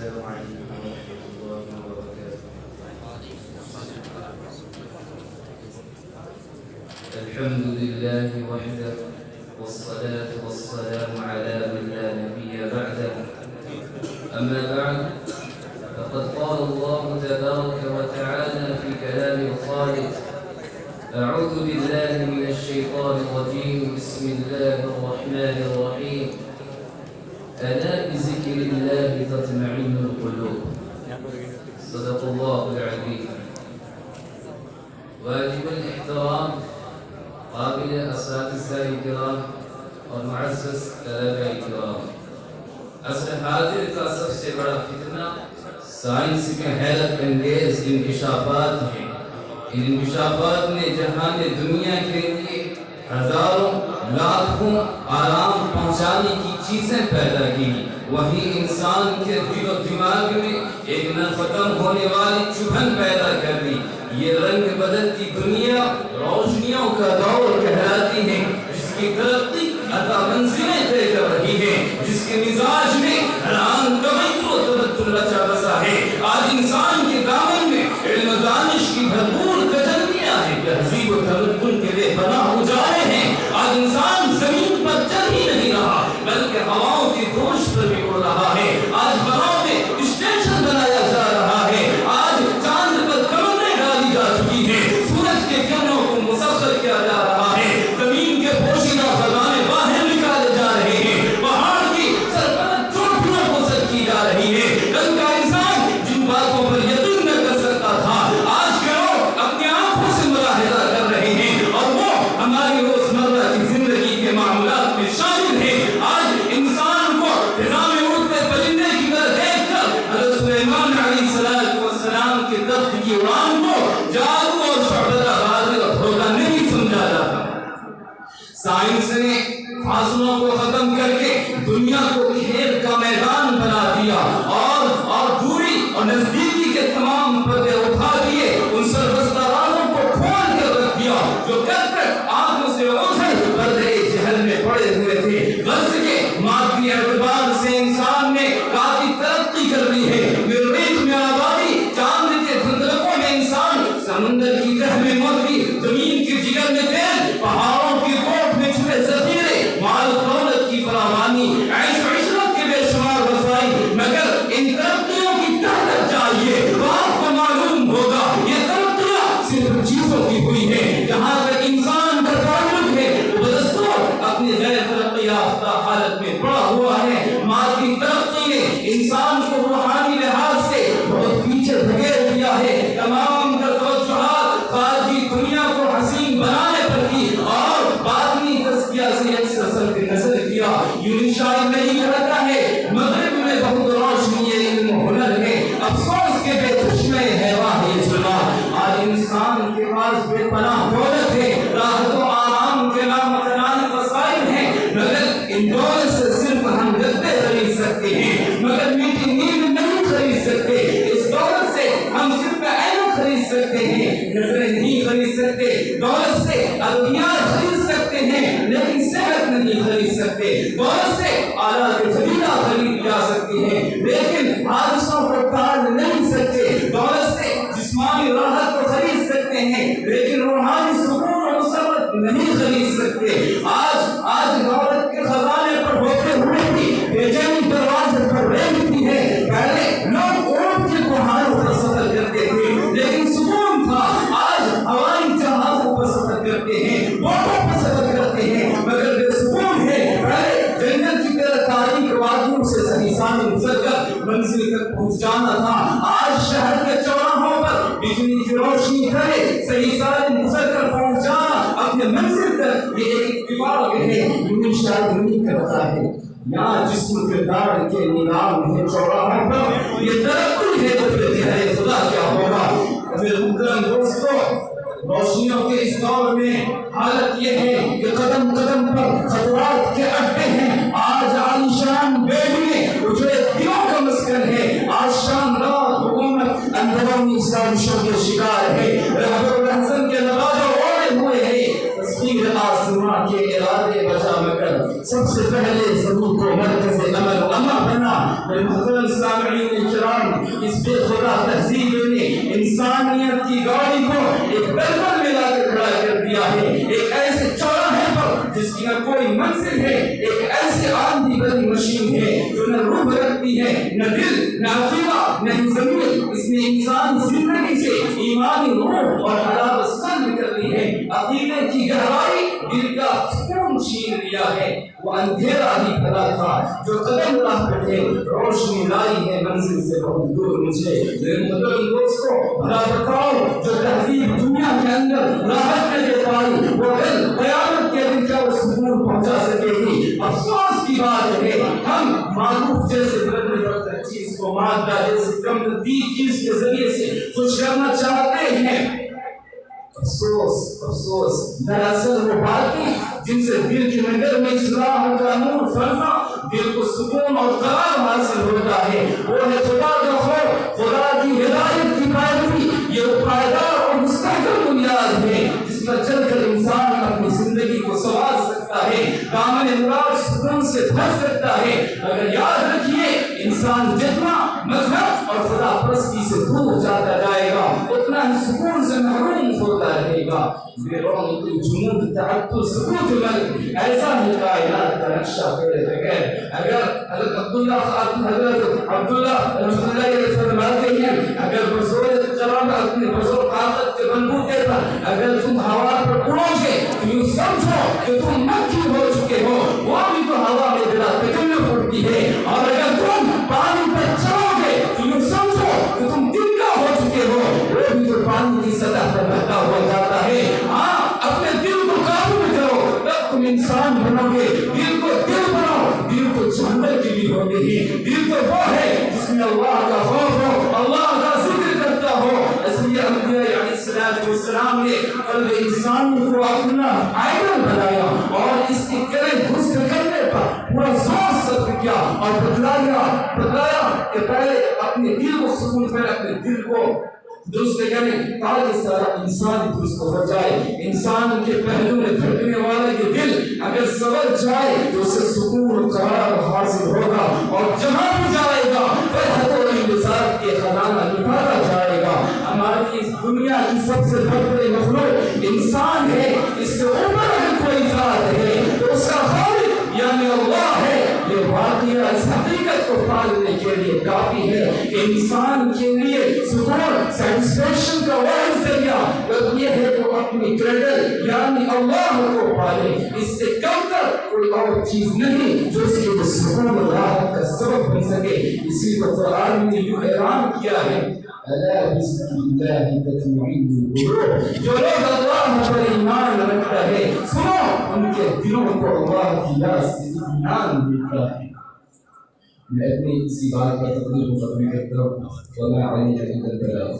السلام عليكم ورحمة الله وبركاته. الحمد لله وحده والصلاة والسلام على من لا نبي بعده. أما بعد، فقد قال الله تبارك وتعالى في كلام الخالق: أعوذ بالله من الشيطان الرجيم، بسم الله الرحمن الرحيم. ألا بذكر الله تطمئن القلوب. صدق الله العظيم. واجب الاحترام قابل اساتذہ کرام اور معزز طلباء کرام، عصر حاضر کا سب سے بڑا فتنہ سائنس کے حیرت انگیز انکشافات ہیں۔ ان انکشافات نے جہان دنیا کے لیے ہزاروں لاکھوں آرام پہنچانے کی چیزیں پیدا کی، وہیں انسان کے دل و دماغ میں ایک نہ ختم ہونے والی چبھن پیدا کر دی۔ یہ رنگ بدلتی دنیا روشنیوں کا دور کہلاتی ہے، جس کی ترقی عطا منزلیں طے کر رہی ہے، جس کے مزاج میں حیران تغیر و تبدل رچا بسا ہے۔ آج انسان کے دامن میں علم و دانش کی بھرپور تجلیاں ہیں، تہذیب و تمدن کے لیے پناہ گزارے ہیں۔ آج انسان زمین پر چل ہی نہیں رہا بلکہ ہواؤں کی دوش پر بھی اڑ رہا ہے۔ آج ہواؤں میں اسٹیشن بنایا جا رہا ہے، آج چاند پر کمریں ڈالی جا چکی ہیں، سورج کے کرنوں کو مسخر کیا جا رہا ہے، زمین کے پوشیدہ خزانے باہر نکالے جا رہے ہیں، پہاڑ کی سرپرست چوٹیوں کو سر کی جا رہی ہے۔ کل کا انسان جن باتوں پر یقین نہ کر سکتا تھا، آج کے لوگ اپنی آنکھوں سے ملاحظہ کر رہے ہیں، اور وہ ہماری روزمرہ کی زندگی کے معاملات میں شامل ہے۔ آج انسان کو فضا میں اڑتے پرندے کی طرح دیکھ کر حضرت سلیمان علیہ السلام کے تخت کی اڑان کو جادو اور شعبدہ بازی کا دھوکہ نہیں سمجھا جاتا۔ سائنس نے فاصلوں کو ختم کر کے دنیا کو کھیل کا میدان بنا دیا، اور دوری اور نزدیکی کے تمام پردے اٹھا دیے، ان سربستہ رازوں کو کھول کر رکھ دیا جو کب تک آنکھوں سے اوجھل پردے جہل میں پڑے ہوئے تھے۔ غرض کے مادی اعتبار سے انسان نے کافی ترقی کر لی ہے، مریخ میں آبادی، چاند کے دھندلکوں میں انسان، سمندر کی تہ میں موتی، زمین کے جگر میں تیل، پہاڑوں کی کوٹ میں چھپے ذخیرے، مال دولت کی فراوانی، عیش و عشرت کے بے شمار وسائل، مگر ان ترقیوں کی تہ تک جائیے تو آپ کو معلوم ہوگا یہ ترقیاں صرف چیزوں کی ہوئی ہے۔ جہاں تک انسان کا تعلق ہے وہ بدستور اپنی غیر ترقی یافتہ حالت میں پڑا ہوا ہے۔ مادی ترقی نے انسان کو روحانی لحاظ سے بہت پیچھے دھکیل دیا ہے۔ تمام تر توجہات خارجی دنیا کو حسین بنانے پر کی اور باطنی تزکیہ سے یکسر صرف نظر کیا۔ یونی شاعر نہیں کہتا ہے مغرب میں بہت روشنی علم و ہنر ہے، افسوس کے بے چشمے ہے راہ ظلمہ۔ آج انسان کے پاس بے پناہ دولت ہے، راحت و آرام کے لامتناہی وسائل ہیں، مگر ان دولت سے صرف ہم گدے خرید سکتے ہیں، مگر میٹھی نیند نہیں خرید سکتے۔ اس دولت سے ہم صرف عین خرید سکتے ہیں، نظریں نہیں خرید سکتے۔ دولت سے ادویات خرید سکتے ہیں لیکن صحت نہیں خرید سکتے۔ دولت سے آلات جدیدہ خرید جا سکتے ہیں لیکن حادثوں کو ٹال نہیں سکتے۔ دولت سے جسمانی راحت کو خرید سکتے ہیں لیکن روحانی سکون و مسرت نہیں خرید سکتے۔ آج دولت کے خزانے پر ہوتے ہوئے بھی بے چینی دروازے پر رہتی ہے۔ پہلے لوگ اونٹ کے پہاڑوں پر سفر کرتے تھے لیکن سکون تھا، آج ہوائی جہازوں پر سفر کرتے ہیں، بوٹوں پر سفر کرتے ہیں مگر بے سکون ہے۔ پہلے جنگل کی طرح تاریک وادیوں سے صحیح سامنے گزر کر منزل تک پہنچ جانا تھا، آج شہر کے چوراہوں پر بجلی کی روشنی کرے صحیح سامنے گزر کر پہنچ جانا اپنے منزل تک یہ ایک اتفاق ہے۔ یونی شاعر نہیں کرتا ہے یہاں جسم کردار کے نظام ہے چوراہوں پر، یہ ترقی ہے تو پھر ہے خدا کیا ہوگا۔ میرے محترم دوستو، روشنیوں کے اس دور میں حالت یہ ہے کہ قدم قدم پر خطرات کے اڈے ہیں۔ آج عالیشان بیڑیاں اجڑے دلوں کا مسکن ہے، آج شاندار حکومت اندرونی سازشوں کے شکار ہے، رہبر الحسن کے نوازے اوڑے ہوئے ہیں۔ تصویر آسمان کے ارادے بجا مگر سب سے پہلے زمین کو مرکز عمل بنا، محترم سامعین کرام، اس بے خدا تہذیب نے انسانیت کی گاڑی کو ایک دلدل میں لا کر کھڑا کر دیا ہے، ایک ایسے چوراہے پر جس کی نہ کوئی منزل ہے، ایک ایسے آندھی بھری مشین ہے جو نہ روح رکھتی ہے، نہ دل، نہ عقیدہ، نہ ضمیر۔ اس نے انسان زندگی سے ایمانی روح اور حلاوت سلب کر لی ہے، عقیدے کی گہرائی دل کا سکون چھین لیا ہے۔ وہ اندھیرا ہی پھیلا تھا جو قدم راہ پہ تھے، روشنی لائی ہے منزل سے بہت دور مجھے۔ میرے محترم دوستو، بھلا بتاؤ جو تہذیب دنیا کے اندر راحت نہ دے پائی، وہ دل قیامت کے دن کیا وہ سکون پہنچا سکے گی؟ افسوس کی بات ہے ہم معروف جیسے بڑھنے وقت چیز کو مادہ جیسے کم ترتیب چیز کے ذریعے سے خوش کرنا چاہتے ہیں۔ افسوس دراصل وہ باتیں جن سے دل کے نگر میں اصلاح کا نور فرما، دل کو سکون اور قرار حاصل ہوتا ہے، وہ ہے خدا کا خوف، خدا کی ہدایت کی پیروی۔ یہ پائیدار اور مستحکم بنیاد ہے جس پر چل کر انسان اپنی زندگی کو سنوار سکتا ہے، دامن مراد سکون سے بھر سکتا ہے۔ اگر یاد رکھیے، انسان جتنا مذہب اور خدا پرستی سے دور جاتا جائے گا اتنا ہی سکون سے محروم ہوتا رہے گا۔ بے رونق جنود تعطل سکوت ملک، ایسا ہی کائنات کا نقشہ تیرے بغیر۔ اگر حضرت عبداللہ رحمۃ اللہ علیہ فرماتے ہیں، اگر بزور کرم اپنے بزور طاقت کے بلبوتے پر اگر تم ہوا پر اڑو گے تو یوں سمجھو کہ تم مکھی ہو چکے ہو، وہ بھی تو ہوا میں بلا تکلف اڑتی ہے، اور اگر تم پانی پر چلو گے تو یوں سمجھو کہ تم تنکا ہو چکے ہو، وہ بھی تو پانی کی سطح پر بہتا ہوا جاتا ہے۔ ہاں، اپنے دل کو قابو میں کرو، تب تم انسان بنو گے۔ دل کو دل بناؤ، دل کو جانور کے لیے ہوتے ہیں۔ دل تو وہ ہے جس میں اللہ کا خوف ہو، اللہ کا ذکر کرتا ہو۔ اس لیے انبیاء علیہ السلام نے قلب انسان کو اپنا آئیڈل بنایا اور اس کے کرے گھس کرنے پر پورا زور صرف کیا اور بتلایا کہ پہلے اپنے دل کو سکون سے اپنے دل کو درست کریں تاکہ سارا انسان درست ہو جائے۔ انسان کے پہلو میں دھڑکنے والا یہ دل اگر سبر جائے تو اسے سکون قرار حاصل ہوگا، اور جہاں بھی جائے گا فرحت و انبساط کے خزانہ نکالا جائے گا۔ ہماری اس دنیا کی سب سے بڑی مخلوق انسان ہے، اس سے اوپر اگر کوئی ذات ہے تو اس کا خالق یعنی اللہ ہے۔ یہ واقعہ اس حقیقت کو پالنے کے لیے کافی ہے کہ انسان کے لیے سکون سیٹسفیکشن کا واحد ذریعہ یہ ہے کہ وہ اپنی کریڈل یعنی اللہ کو پالے۔ اس سے کم تر کوئی اور چیز نہیں جو اس کے سکون و راحت کا سبب بن سکے۔ اسی کو قرآن نے یوں اعلان کیا ہے، الا بذکر اللہ تطمئن القلوب۔ جو لوگ اللہ پر ایمان رکھتا ہے، سنو ان کے دلوں کو اللہ کی یاد سے اطمینان ملتا ہے۔ میں اپنی اسی بات پر تقریر کو ختم کرتا ہوں۔ وما علینا الا البلاغ۔